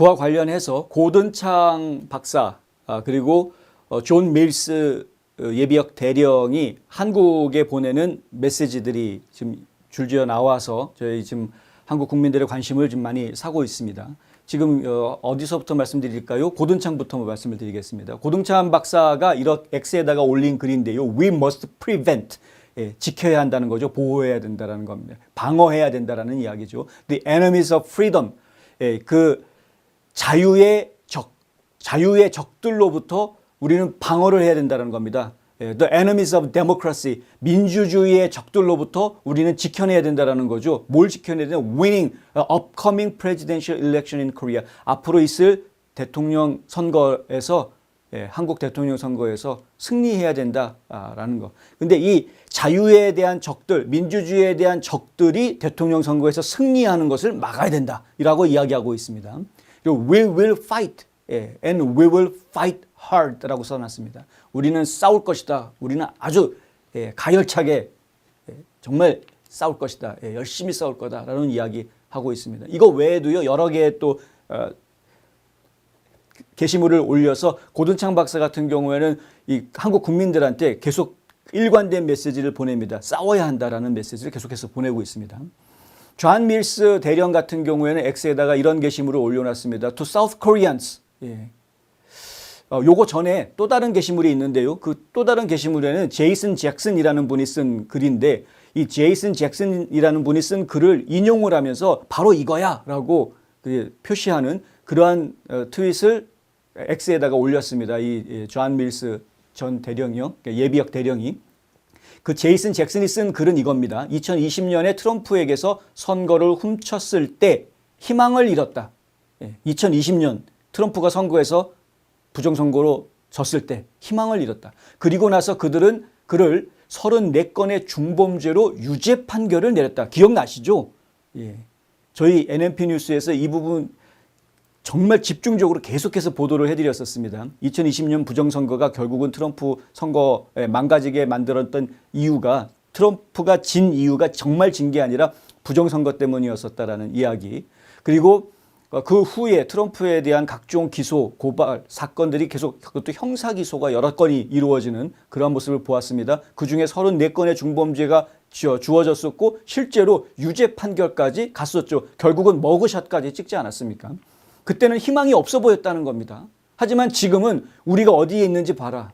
그와 관련해서 고든창 박사 그리고 존 밀스 예비역 대령이 한국에 보내는 메시지들이 지금 줄지어 나와서 저희 지금 한국 국민들의 관심을 좀 많이 사고 있습니다. 지금 어디서부터 말씀드릴까요? 고든창부터 말씀을 드리겠습니다. 고든창 박사가 이렇게 X에다가 올린 글인데요. We must prevent. 지켜야 한다는 거죠. 보호해야 된다는 겁니다. 방어해야 된다는 이야기죠. The enemies of freedom. 그 자유의 적들로부터 우리는 방어를 해야 된다는 겁니다. The enemies of democracy. 민주주의의 적들로부터 우리는 지켜내야 된다는 거죠. 뭘 지켜내야 되냐? Winning upcoming presidential election in Korea. 앞으로 있을 대통령 선거에서 한국 대통령 선거에서 승리해야 된다라는 거. 근데 이 자유에 대한 적들, 민주주의에 대한 적들이 대통령 선거에서 승리하는 것을 막아야 된다라고 이야기하고 있습니다. 그리고 we will fight and we will fight hard라고 써놨습니다. 우리는 싸울 것이다. 우리는 아주 가열차게 정말 싸울 것이다. 열심히 싸울 거다라는 이야기하고 있습니다. 이거 외에도요 여러 개의 또 게시물을 올려서 고든창 박사 같은 경우에는 이 한국 국민들한테 계속 일관된 메시지를 보냅니다. 싸워야 한다라는 메시지를 계속해서 보내고 있습니다. 존 밀스 대령 같은 경우에는 X에다가 이런 게시물을 올려놨습니다. To South Koreans. 요거 전에 또 다른 게시물이 있는데요. 그 또 다른 게시물에는 제이슨 잭슨이라는 분이 쓴 글인데 이 제이슨 잭슨이라는 분이 쓴 글을 인용을 하면서 바로 이거야 라고 표시하는 그러한 트윗을 X에다가 올렸습니다. 이 존 밀스 전 대령이요. 예비역 대령이. 그 제이슨 잭슨이 쓴 글은 이겁니다. 2020년에 트럼프에게서 선거를 훔쳤을 때 희망을 잃었다. 2020년 트럼프가 선거에서 부정선거로 졌을 때 희망을 잃었다. 그리고 나서 그들은 그를 34건의 중범죄로 유죄 판결을 내렸다. 기억나시죠? 저희 NMP 뉴스에서 이 부분 정말 집중적으로 계속해서 보도를 해드렸었습니다. 2020년 부정선거가 결국은 트럼프 선거에 망가지게 만들었던 이유가 트럼프가 진 이유가 정말 진 게 아니라 부정선거 때문이었었다라는 이야기. 그리고 그 후에 트럼프에 대한 각종 기소, 고발, 사건들이 계속 그것도 형사기소가 여러 건이 이루어지는 그런 모습을 보았습니다. 그중에 34건의 중범죄가 주어졌었고 실제로 유죄 판결까지 갔었죠. 결국은 머그샷까지 찍지 않았습니까? 그때는 희망이 없어 보였다는 겁니다. 하지만 지금은 우리가 어디에 있는지 봐라.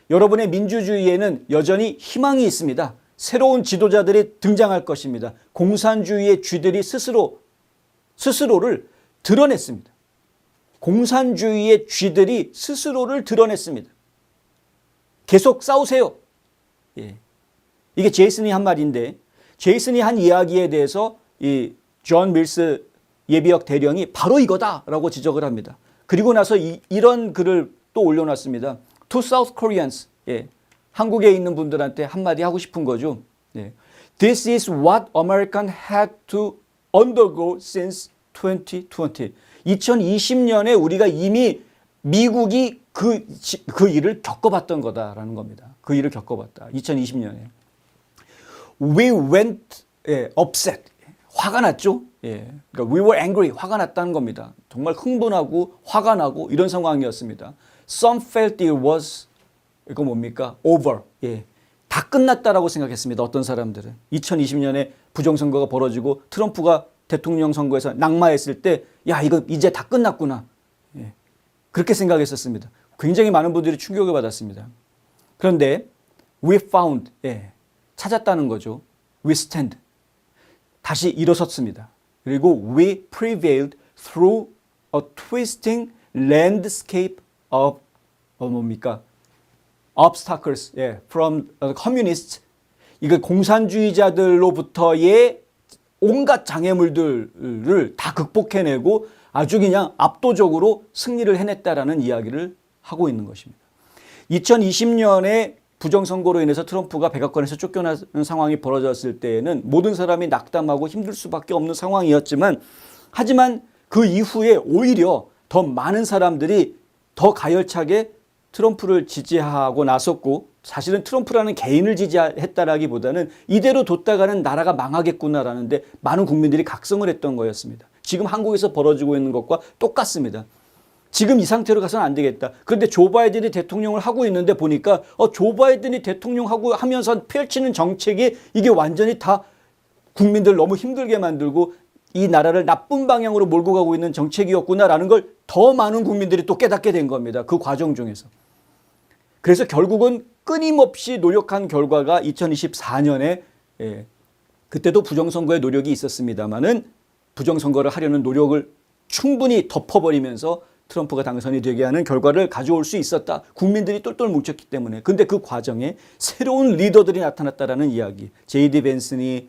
여러분의 민주주의에는 여전히 희망이 있습니다. 새로운 지도자들이 등장할 것입니다. 공산주의의 쥐들이 스스로를 드러냈습니다. 공산주의의 쥐들이 스스로를 드러냈습니다. 계속 싸우세요. 이게 제이슨이 한 말인데 제이슨이 한 이야기에 대해서 이 존 밀스 예비역 대령이 바로 이거다라고 지적을 합니다. 그리고 나서 이런 글을 또 올려놨습니다. To South Koreans. 한국에 있는 분들한테 한마디 하고 싶은 거죠. This is what American had to undergo since 2020. 2020년에 우리가 이미 미국이 그 일을 겪어봤던 거다라는 겁니다. 그 일을 겪어봤다. 2020년에. We went upset. 화가 났죠. 그러니까 we were angry. 화가 났다는 겁니다. 정말 흥분하고 화가 나고 이런 상황이었습니다. Some felt it was 이거 뭡니까? over. 다 끝났다라고 생각했습니다. 어떤 사람들은 2020년에 부정선거가 벌어지고 트럼프가 대통령 선거에서 낙마했을 때 야 이거 이제 다 끝났구나. 그렇게 생각했었습니다. 굉장히 많은 분들이 충격을 받았습니다. 그런데 we found. 찾았다는 거죠. we stand. 다시 일어섰습니다. 그리고 we prevailed through a twisting landscape of 뭡니까? obstacles from communists. 이거 공산주의자들로부터의 온갖 장애물들을 다 극복해내고 아주 그냥 압도적으로 승리를 해냈다라는 이야기를 하고 있는 것입니다. 2020년에 부정선거로 인해서 트럼프가 백악관에서 쫓겨나는 상황이 벌어졌을 때에는 모든 사람이 낙담하고 힘들 수밖에 없는 상황이었지만 하지만 그 이후에 오히려 더 많은 사람들이 더 가열차게 트럼프를 지지하고 나섰고 사실은 트럼프라는 개인을 지지했다라기보다는 이대로 뒀다가는 나라가 망하겠구나라는데 많은 국민들이 각성을 했던 거였습니다. 지금 한국에서 벌어지고 있는 것과 똑같습니다. 지금 이 상태로 가서는 안 되겠다. 그런데 조 바이든이 대통령을 하고 있는데 보니까 조 바이든이 대통령하고 하면서 펼치는 정책이 이게 완전히 다 국민들 너무 힘들게 만들고 이 나라를 나쁜 방향으로 몰고 가고 있는 정책이었구나라는 걸 더 많은 국민들이 또 깨닫게 된 겁니다. 그 과정 중에서. 그래서 결국은 끊임없이 노력한 결과가 2024년에 그때도 부정선거의 노력이 있었습니다만은 부정선거를 하려는 노력을 충분히 덮어버리면서 트럼프가 당선이 되게 하는 결과를 가져올 수 있었다. 국민들이 똘똘 뭉쳤기 때문에. 근데 그 과정에 새로운 리더들이 나타났다라는 이야기. 제이디 벤슨이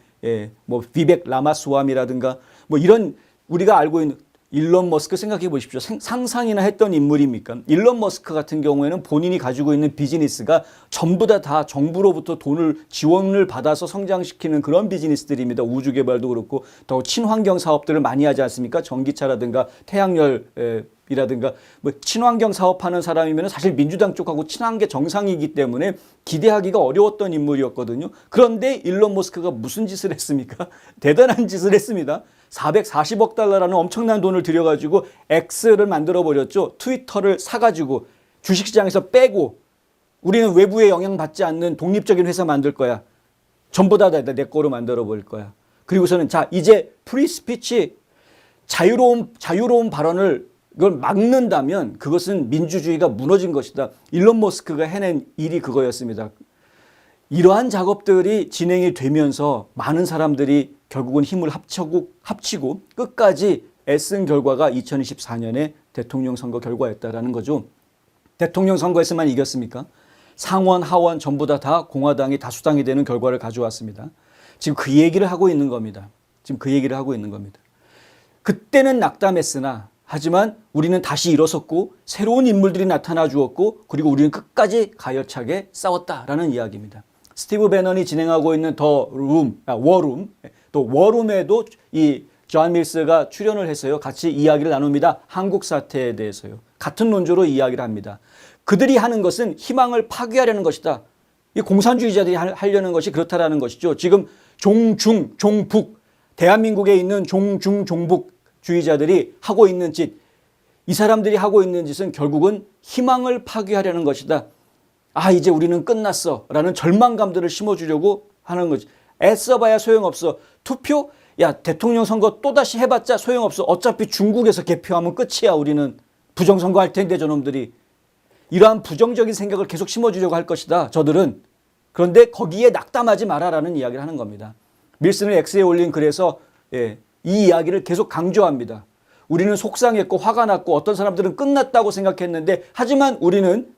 뭐 비벡 라마스와미라든가 뭐 이런 우리가 알고 있는 일론 머스크 생각해 보십시오. 상상이나 했던 인물입니까? 일론 머스크 같은 경우에는 본인이 가지고 있는 비즈니스가 전부 다 정부로부터 돈을 지원을 받아서 성장시키는 그런 비즈니스들입니다. 우주 개발도 그렇고 더 친환경 사업들을 많이 하지 않습니까? 전기차라든가 태양열이라든가 뭐 친환경 사업하는 사람이면 사실 민주당 쪽하고 친한 게 정상이기 때문에 기대하기가 어려웠던 인물이었거든요. 그런데 일론 머스크가 무슨 짓을 했습니까? 대단한 짓을 했습니다. 440억 달러라는 엄청난 돈을 들여가지고 X를 만들어버렸죠. 트위터를 사가지고 주식시장에서 빼고 우리는 외부에 영향받지 않는 독립적인 회사 만들 거야. 전부 다 내 거로 만들어버릴 거야. 그리고서는 자 이제 프리스피치 자유로운 발언을 이걸 막는다면 그것은 민주주의가 무너진 것이다. 일론 머스크가 해낸 일이 그거였습니다. 이러한 작업들이 진행이 되면서 많은 사람들이 결국은 힘을 합치고 끝까지 애쓴 결과가 2024년에 대통령 선거 결과였다라는 거죠. 대통령 선거에서만 이겼습니까? 상원, 하원 전부 다 공화당이 다수당이 되는 결과를 가져왔습니다. 지금 그 얘기를 하고 있는 겁니다. 그때는 낙담했으나 하지만 우리는 다시 일어섰고 새로운 인물들이 나타나 주었고 그리고 우리는 끝까지 가열차게 싸웠다라는 이야기입니다. 스티브 배넌이 진행하고 있는 워룸, 또 워룸에도 이 존 밀스가 출연을 해서요. 같이 이야기를 나눕니다. 한국 사태에 대해서요. 같은 논조로 이야기를 합니다. 그들이 하는 것은 희망을 파괴하려는 것이다. 이 공산주의자들이 하려는 것이 그렇다라는 것이죠. 지금 종북, 대한민국에 있는 종북주의자들이 하고 있는 짓, 이 사람들이 하고 있는 짓은 결국은 희망을 파괴하려는 것이다. 이제 우리는 끝났어 라는 절망감들을 심어주려고 하는 거지. 애써봐야 소용없어. 투표? 대통령 선거 또다시 해봤자 소용없어. 어차피 중국에서 개표하면 끝이야. 우리는 부정선거 할 텐데 저놈들이. 이러한 부정적인 생각을 계속 심어주려고 할 것이다. 저들은. 그런데 거기에 낙담하지 마라라는 이야기를 하는 겁니다. 밀슨은 X에 올린 글에서 이 이야기를 계속 강조합니다. 우리는 속상했고 화가 났고 어떤 사람들은 끝났다고 생각했는데 하지만 우리는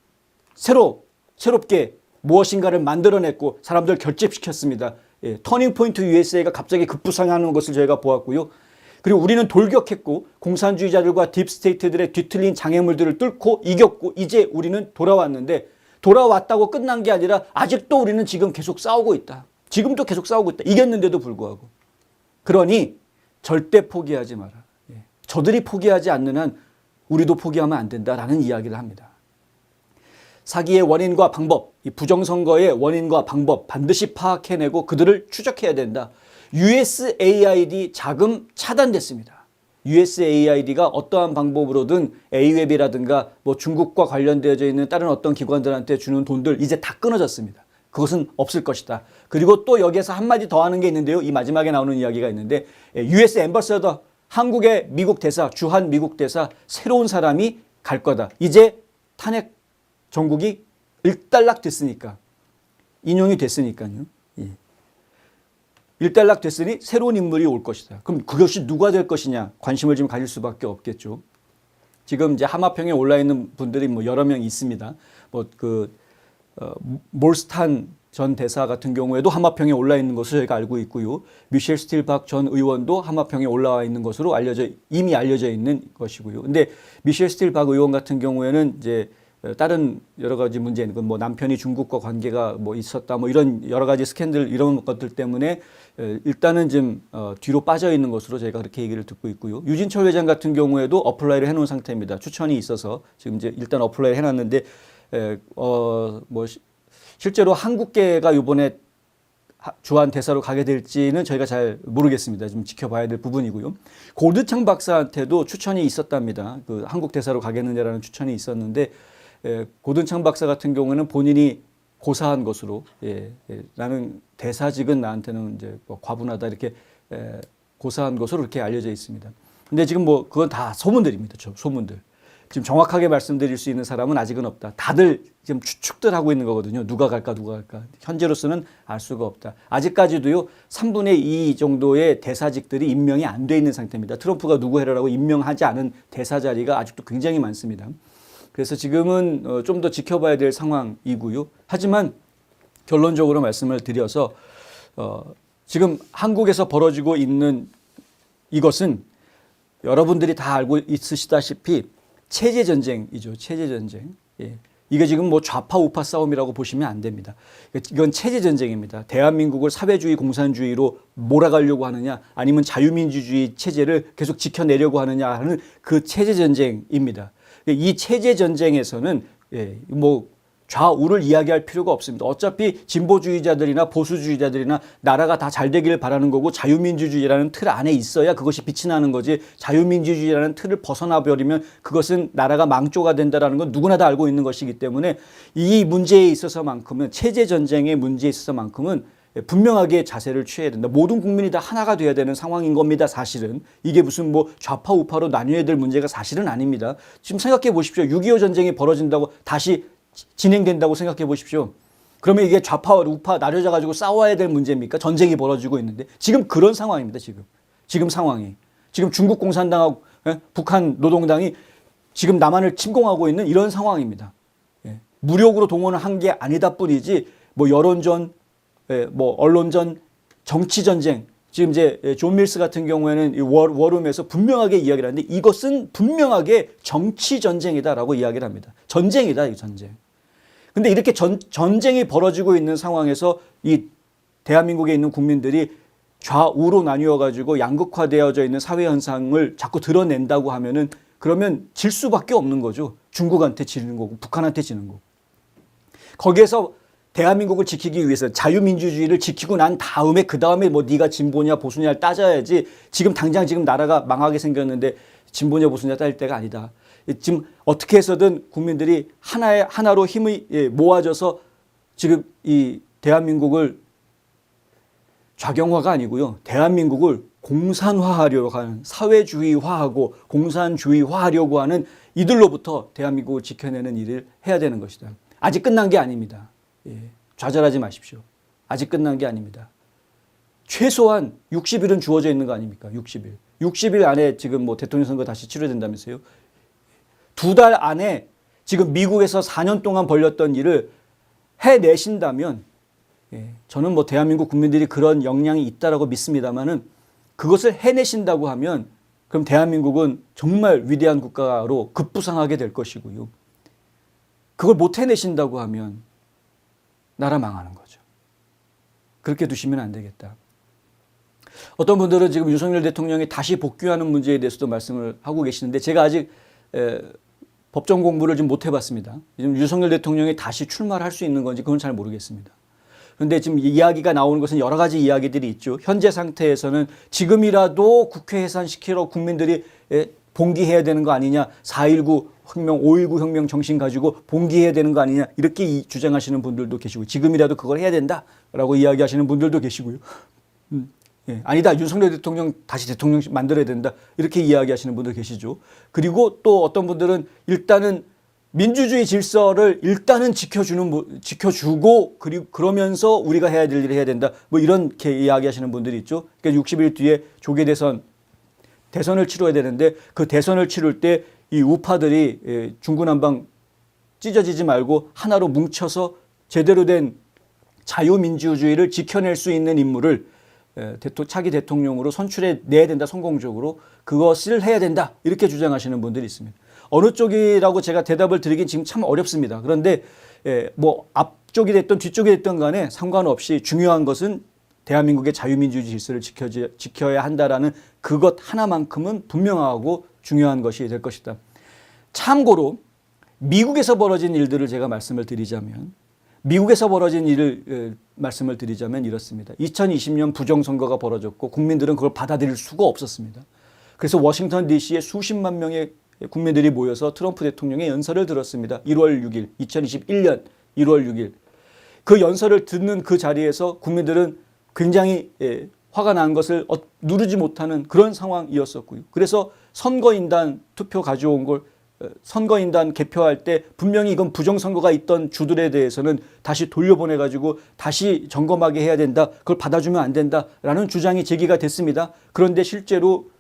새롭게 무엇인가를 만들어냈고 사람들 결집시켰습니다. 터닝포인트 USA가 갑자기 급부상하는 것을 저희가 보았고요. 그리고 우리는 돌격했고 공산주의자들과 딥스테이트들의 뒤틀린 장애물들을 뚫고 이겼고 이제 우리는 돌아왔는데 돌아왔다고 끝난 게 아니라 아직도 우리는 지금 계속 싸우고 있다. 지금도 계속 싸우고 있다. 이겼는데도 불구하고. 그러니 절대 포기하지 마라. 저들이 포기하지 않는 한 우리도 포기하면 안 된다라는 이야기를 합니다. 사기의 원인과 방법, 이 부정선거의 원인과 방법 반드시 파악해내고 그들을 추적해야 된다. USAID 자금 차단됐습니다. USAID가 어떠한 방법으로든 A웹이라든가 뭐 중국과 관련되어져 있는 다른 어떤 기관들한테 주는 돈들 이제 다 끊어졌습니다. 그것은 없을 것이다. 그리고 또 여기에서 한마디 더 하는 게 있는데요. 이 마지막에 나오는 이야기가 있는데 US 엠버서더 한국의 미국 대사, 주한 미국 대사 새로운 사람이 갈 거다. 이제 탄핵 정국이 일단락 됐으니까 인용이 됐으니까요. 일단락 됐으니 새로운 인물이 올 것이다. 그럼 그것이 누가 될 것이냐 관심을 좀 가질 수밖에 없겠죠. 지금 이제 하마평에 올라 있는 분들이 뭐 여러 명 있습니다. 몰스탄 전 대사 같은 경우에도 하마평에 올라 있는 것으로 저희가 알고 있고요. 미셸 스틸박 전 의원도 하마평에 올라와 있는 것으로 이미 알려져 있는 것이고요. 근데 미셸 스틸박 의원 같은 경우에는 이제 다른 여러 가지 문제, 뭐 남편이 중국과 관계가 뭐 있었다, 뭐 이런 여러 가지 스캔들 이런 것들 때문에 일단은 좀 뒤로 빠져 있는 것으로 저희가 그렇게 얘기를 듣고 있고요. 유진철 회장 같은 경우에도 어플라이를 해놓은 상태입니다. 추천이 있어서 지금 이제 일단 어플라이 해놨는데 뭐 실제로 한국계가 이번에 주한 대사로 가게 될지는 저희가 잘 모르겠습니다. 좀 지켜봐야 될 부분이고요. 고드창 박사한테도 추천이 있었답니다. 그 한국 대사로 가겠느냐라는 추천이 있었는데 고든창 박사 같은 경우는 본인이 고사한 것으로 나는 대사직은 나한테는 이제 뭐 과분하다 이렇게 고사한 것으로 이렇게 알려져 있습니다. 근데 지금 뭐 그건 다 소문들입니다. 소문들. 지금 정확하게 말씀드릴 수 있는 사람은 아직은 없다. 다들 지금 추측들 하고 있는 거거든요. 누가 갈까. 현재로서는 알 수가 없다. 아직까지도요. 3분의 2 정도의 대사직들이 임명이 안 돼 있는 상태입니다. 트럼프가 누구 해라라고 임명하지 않은 대사 자리가 아직도 굉장히 많습니다. 그래서 지금은 좀 더 지켜봐야 될 상황이고요. 하지만 결론적으로 말씀을 드려서 지금 한국에서 벌어지고 있는 이것은 여러분들이 다 알고 있으시다시피 체제 전쟁이죠. 체제 전쟁. 이게 지금 뭐 좌파 우파 싸움이라고 보시면 안 됩니다. 이건 체제 전쟁입니다. 대한민국을 사회주의 공산주의로 몰아가려고 하느냐 아니면 자유민주주의 체제를 계속 지켜내려고 하느냐 하는 그 체제 전쟁입니다. 이 체제 전쟁에서는 뭐 좌우를 이야기할 필요가 없습니다. 어차피 진보주의자들이나 보수주의자들이나 나라가 다 잘 되기를 바라는 거고 자유민주주의라는 틀 안에 있어야 그것이 빛이 나는 거지 자유민주주의라는 틀을 벗어나 버리면 그것은 나라가 망조가 된다는 건 누구나 다 알고 있는 것이기 때문에 이 문제에 있어서만큼은 체제 전쟁의 문제에 있어서만큼은 분명하게 자세를 취해야 된다. 모든 국민이 다 하나가 돼야 되는 상황인 겁니다. 사실은. 이게 무슨 뭐 좌파 우파로 나뉘어야 될 문제가 사실은 아닙니다. 지금 생각해 보십시오. 6.25 전쟁이 벌어진다고 다시 진행된다고 생각해 보십시오. 그러면 이게 좌파 우파 나뉘어져 가지고 싸워야 될 문제입니까? 전쟁이 벌어지고 있는데 지금 그런 상황입니다. 지금 상황이. 지금 중국 공산당하고 북한 노동당이 지금 남한을 침공하고 있는 이런 상황입니다. 무력으로 동원을 한 게 아니다 뿐이지 뭐 여론전 뭐 언론전, 정치전쟁, 지금 이제 존 밀스 같은 경우에는 이 워룸에서 분명하게 이야기를 하는데 이것은 분명하게 정치전쟁이다라고 이야기를 합니다. 전쟁이다, 이 전쟁. 근데 이렇게 전쟁이 벌어지고 있는 상황에서 이 대한민국에 있는 국민들이 좌우로 나뉘어 가지고 양극화되어져 있는 사회 현상을 자꾸 드러낸다고 하면은 그러면 질 수밖에 없는 거죠. 중국한테 지는 거고 북한한테 지는 거고. 거기에서 대한민국을 지키기 위해서 자유민주주의를 지키고 난 다음에 그 다음에 뭐 네가 진보냐 보수냐를 따져야지 지금 당장 지금 나라가 망하게 생겼는데 진보냐 보수냐 따질 때가 아니다. 지금 어떻게 해서든 국민들이 하나로 힘이 모아져서 지금 이 대한민국을 좌경화가 아니고요. 대한민국을 공산화하려고 하는 사회주의화하고 공산주의화하려고 하는 이들로부터 대한민국을 지켜내는 일을 해야 되는 것이다. 아직 끝난 게 아닙니다. 좌절하지 마십시오. 아직 끝난 게 아닙니다. 최소한 60일은 주어져 있는 거 아닙니까? 60일. 60일 안에 지금 뭐 대통령 선거 다시 치러된다면서요. 2달 안에 지금 미국에서 4년 동안 벌렸던 일을 해내신다면 저는 뭐 대한민국 국민들이 그런 역량이 있다라고 믿습니다만은 그것을 해내신다고 하면 그럼 대한민국은 정말 위대한 국가로 급부상하게 될 것이고요. 그걸 못 해내신다고 하면 나라 망하는 거죠. 그렇게 두시면 안 되겠다. 어떤 분들은 지금 윤석열 대통령이 다시 복귀하는 문제에 대해서도 말씀을 하고 계시는데 제가 아직 법정 공부를 좀 못 해봤습니다. 지금 윤석열 대통령이 다시 출마를 할 수 있는 건지 그건 잘 모르겠습니다. 그런데 지금 이야기가 나오는 것은 여러 가지 이야기들이 있죠. 현재 상태에서는 지금이라도 국회 해산시키러 국민들이 봉기해야 되는 거 아니냐. 4.19 혁명, 5.19 혁명 정신 가지고 봉기해야 되는 거 아니냐. 이렇게 주장하시는 분들도 계시고 지금이라도 그걸 해야 된다라고 이야기하시는 분들도 계시고요. 아니다. 윤석열 대통령 다시 대통령 만들어야 된다. 이렇게 이야기하시는 분들 계시죠. 그리고 또 어떤 분들은 일단은 민주주의 질서를 일단은 지켜주고 그리고 그러면서 우리가 해야 될 일을 해야 된다. 뭐 이렇게 이야기하시는 분들이 있죠. 그러니까 60일 뒤에 조계 대선을 치러야 되는데 그 대선을 치를 때 이 우파들이 중구난방 찢어지지 말고 하나로 뭉쳐서 제대로 된 자유민주주의를 지켜낼 수 있는 인물을 차기 대통령으로 선출해내야 된다. 성공적으로 그것을 해야 된다. 이렇게 주장하시는 분들이 있습니다. 어느 쪽이라고 제가 대답을 드리긴 지금 참 어렵습니다. 그런데 뭐 앞쪽이 됐든 뒤쪽이 됐든 간에 상관없이 중요한 것은 대한민국의 자유민주주의 질서를 지켜야 한다라는 그것 하나만큼은 분명하고 중요한 것이 될 것이다. 참고로 미국에서 벌어진 일들을 제가 말씀을 드리자면 미국에서 벌어진 일을 말씀을 드리자면 이렇습니다. 2020년 부정선거가 벌어졌고 국민들은 그걸 받아들일 수가 없었습니다. 그래서 워싱턴 DC에 수십만 명의 국민들이 모여서 트럼프 대통령의 연설을 들었습니다. 1월 6일, 2021년 1월 6일. 그 연설을 듣는 그 자리에서 국민들은 굉장히 화가 난 것을 누르지 못하는 그런 상황이었었고요. 그래서 선거인단 투표 가져온 걸 선거인단 개표할 때 분명히 이건 부정선거가 있던 주들에 대해서는 다시 돌려보내가지고 다시 점검하게 해야 된다. 그걸 받아주면 안 된다라는 주장이 제기가 됐습니다. 그런데 실제로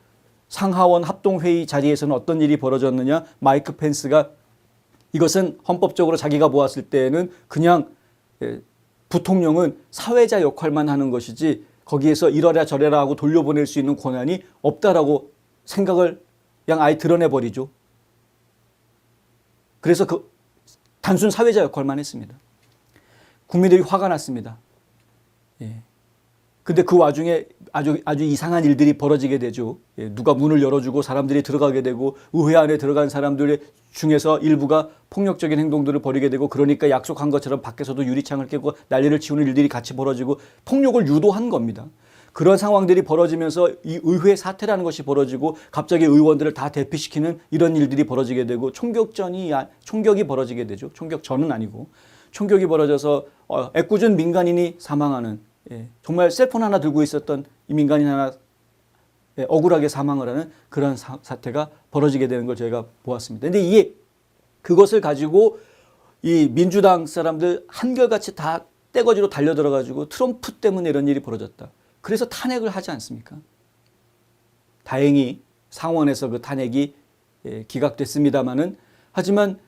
상하원 합동회의 자리에서는 어떤 일이 벌어졌느냐. 마이크 펜스가 이것은 헌법적으로 자기가 보았을 때는 그냥 부통령은 사회자 역할만 하는 것이지 거기에서 이러랴 저래라 하고 돌려보낼 수 있는 권한이 없다라고 생각을 그냥 아예 드러내버리죠. 그래서 그 단순 사회자 역할만 했습니다. 국민들이 화가 났습니다. 근데 그 와중에 아주 이상한 일들이 벌어지게 되죠. 누가 문을 열어주고 사람들이 들어가게 되고 의회 안에 들어간 사람들 중에서 일부가 폭력적인 행동들을 벌이게 되고 그러니까 약속한 것처럼 밖에서도 유리창을 깨고 난리를 치우는 일들이 같이 벌어지고 폭력을 유도한 겁니다. 그런 상황들이 벌어지면서 이 의회 사태라는 것이 벌어지고 갑자기 의원들을 다 대피시키는 이런 일들이 벌어지게 되고 총격이 벌어지게 되죠. 총격전은 아니고 총격이 벌어져서 애꿎은 민간인이 사망하는 정말 셀폰 하나 들고 있었던 이 민간인 하나 억울하게 사망을 하는 그런 사태가 벌어지게 되는 걸 저희가 보았습니다. 그런데 이게 그것을 가지고 이 민주당 사람들 한결같이 다 떼거지로 달려들어가지고 트럼프 때문에 이런 일이 벌어졌다. 그래서 탄핵을 하지 않습니까? 다행히 상원에서 그 탄핵이 기각됐습니다마는 하지만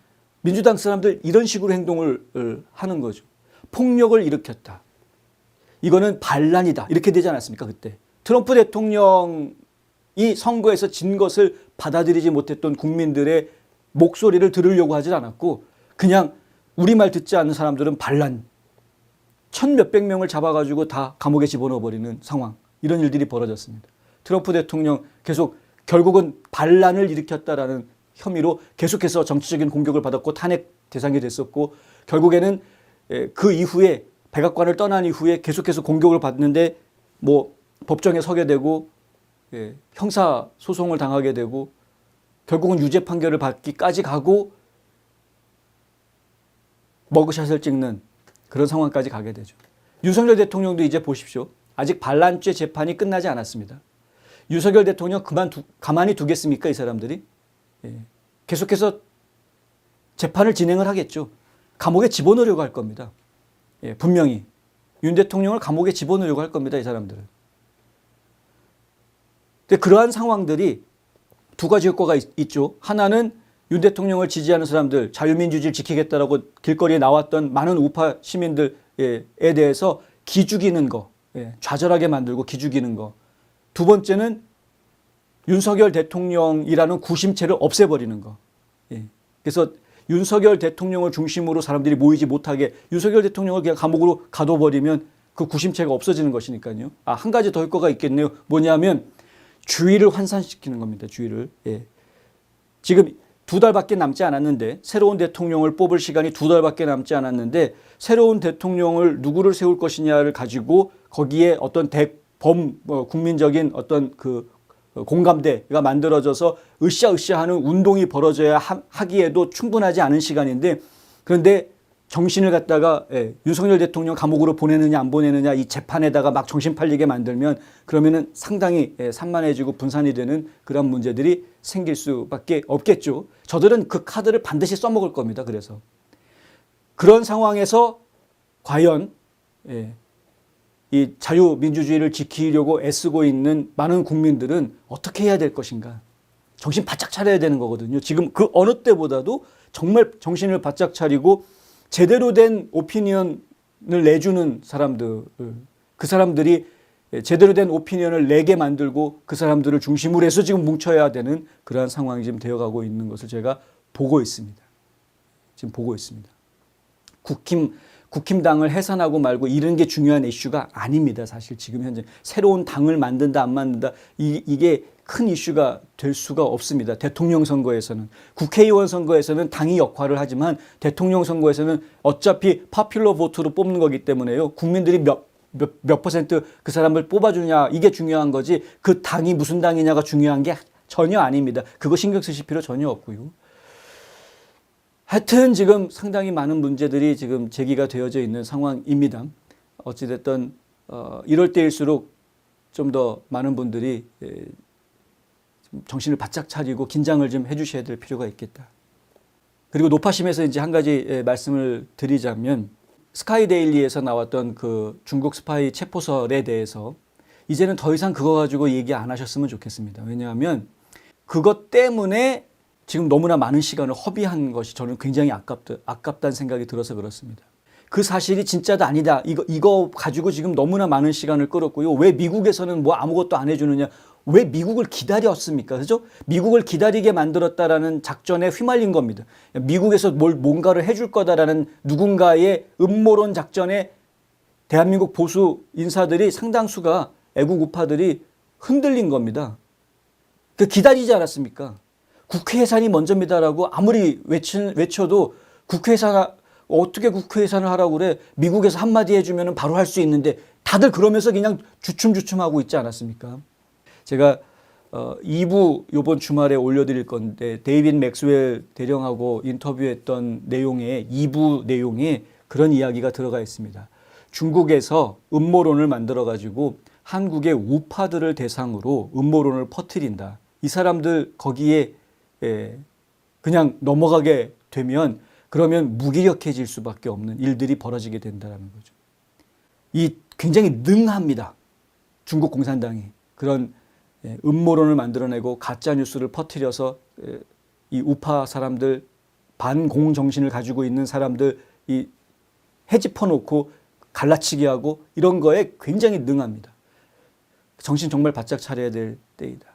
민주당 사람들 이런 식으로 행동을 하는 거죠. 폭력을 일으켰다. 이거는 반란이다. 이렇게 되지 않았습니까? 그때. 트럼프 대통령이 선거에서 진 것을 받아들이지 못했던 국민들의 목소리를 들으려고 하지 않았고 그냥 우리말 듣지 않는 사람들은 반란. 천 몇백 명을 잡아가지고 다 감옥에 집어넣어버리는 상황. 이런 일들이 벌어졌습니다. 트럼프 대통령 계속 결국은 반란을 일으켰다라는 혐의로 계속해서 정치적인 공격을 받았고 탄핵 대상이 됐었고 결국에는 그 이후에 백악관을 떠난 이후에 계속해서 공격을 받는데 뭐 법정에 서게 되고 형사 소송을 당하게 되고 결국은 유죄 판결을 받기까지 가고 머그샷을 찍는 그런 상황까지 가게 되죠. 윤석열 대통령도 이제 보십시오. 아직 반란죄 재판이 끝나지 않았습니다. 윤석열 대통령 가만히 두겠습니까? 이 사람들이? 계속해서 재판을 진행을 하겠죠. 감옥에 집어넣으려고 할 겁니다. 분명히 윤 대통령을 감옥에 집어넣으려고 할 겁니다. 이 사람들은. 근데 그러한 상황들이 두 가지 효과가 있죠. 하나는 윤 대통령을 지지하는 사람들, 자유민주주의를 지키겠다라고 길거리에 나왔던 많은 우파 시민들에 대해서 기죽이는 거, 좌절하게 만들고 기죽이는 거. 두 번째는 윤석열 대통령이라는 구심체를 없애버리는 거. 그래서 윤석열 대통령을 중심으로 사람들이 모이지 못하게 윤석열 대통령을 그냥 감옥으로 가둬버리면 그 구심체가 없어지는 것이니까요. 한 가지 더 효과가 있겠네요. 뭐냐면 주의를 환산시키는 겁니다. 주의를. 지금 2달밖에 남지 않았는데 새로운 대통령을 뽑을 시간이 2달밖에 남지 않았는데 새로운 대통령을 누구를 세울 것이냐를 가지고 거기에 어떤 국민적인 어떤 그 공감대가 만들어져서 으쌰으쌰하는 운동이 벌어져야 하기에도 충분하지 않은 시간인데 그런데 정신을 갖다가 윤석열 대통령 감옥으로 보내느냐 안 보내느냐 이 재판에다가 막 정신 팔리게 만들면 그러면은 상당히 산만해지고 분산이 되는 그런 문제들이 생길 수밖에 없겠죠. 저들은 그 카드를 반드시 써먹을 겁니다. 그래서 그런 상황에서 과연 이 자유민주주의를 지키려고 애쓰고 있는 많은 국민들은 어떻게 해야 될 것인가. 정신 바짝 차려야 되는 거거든요. 지금 그 어느 때보다도 정말 정신을 바짝 차리고 제대로 된 오피니언을 내주는 사람들, 그 사람들이 제대로 된 오피니언을 내게 만들고 그 사람들을 중심으로 해서 지금 뭉쳐야 되는 그러한 상황이 지금 되어가고 있는 것을 제가 보고 있습니다. 지금 보고 있습니다. 국힘당을 해산하고 말고 이런 게 중요한 이슈가 아닙니다. 사실 지금 현재 새로운 당을 만든다 안 만든다 이게 큰 이슈가 될 수가 없습니다. 대통령 선거에서는. 국회의원 선거에서는 당이 역할을 하지만 대통령 선거에서는 어차피 파퓰러 보트로 뽑는 거기 때문에요. 국민들이 몇 퍼센트 그 사람을 뽑아주냐 이게 중요한 거지 그 당이 무슨 당이냐가 중요한 게 전혀 아닙니다. 그거 신경 쓰실 필요 전혀 없고요. 하여튼 지금 상당히 많은 문제들이 지금 제기가 되어져 있는 상황입니다. 어찌됐든 이럴 때일수록 좀 더 많은 분들이 정신을 바짝 차리고 긴장을 좀 해주셔야 될 필요가 있겠다. 그리고 노파심에서 이제 한 가지 말씀을 드리자면 스카이데일리에서 나왔던 그 중국 스파이 체포설에 대해서 이제는 더 이상 그거 가지고 얘기 안 하셨으면 좋겠습니다. 왜냐하면 그것 때문에 지금 너무나 많은 시간을 허비한 것이 저는 굉장히 아깝다는 생각이 들어서 그렇습니다. 그 사실이 진짜다 아니다. 이거 가지고 지금 너무나 많은 시간을 끌었고요. 왜 미국에서는 뭐 아무것도 안 해주느냐. 왜 미국을 기다렸습니까? 그죠? 미국을 기다리게 만들었다라는 작전에 휘말린 겁니다. 미국에서 뭔가를 해줄 거다라는 누군가의 음모론 작전에 대한민국 보수 인사들이 상당수가 애국 우파들이 흔들린 겁니다. 기다리지 않았습니까? 국회 예산이 먼저입니다라고 아무리 외쳐도 국회 예산 어떻게 국회 예산을 하라고 그래? 미국에서 한마디 해주면 바로 할 수 있는데 다들 그러면서 그냥 주춤주춤하고 있지 않았습니까? 제가 2부 이번 주말에 올려드릴 건데 데이빗 맥스웰 대령하고 인터뷰했던 내용에 2부 내용에 그런 이야기가 들어가 있습니다. 중국에서 음모론을 만들어가지고 한국의 우파들을 대상으로 음모론을 퍼뜨린다. 이 사람들 거기에 그냥 넘어가게 되면 그러면 무기력해질 수밖에 없는 일들이 벌어지게 된다는 거죠. 이 굉장히 능합니다. 중국 공산당이. 그런 음모론을 만들어내고 가짜뉴스를 퍼뜨려서 이 우파 사람들, 반공 정신을 가지고 있는 사람들 이 헤집어놓고 갈라치기 하고 이런 거에 굉장히 능합니다. 정신 정말 바짝 차려야 될 때이다.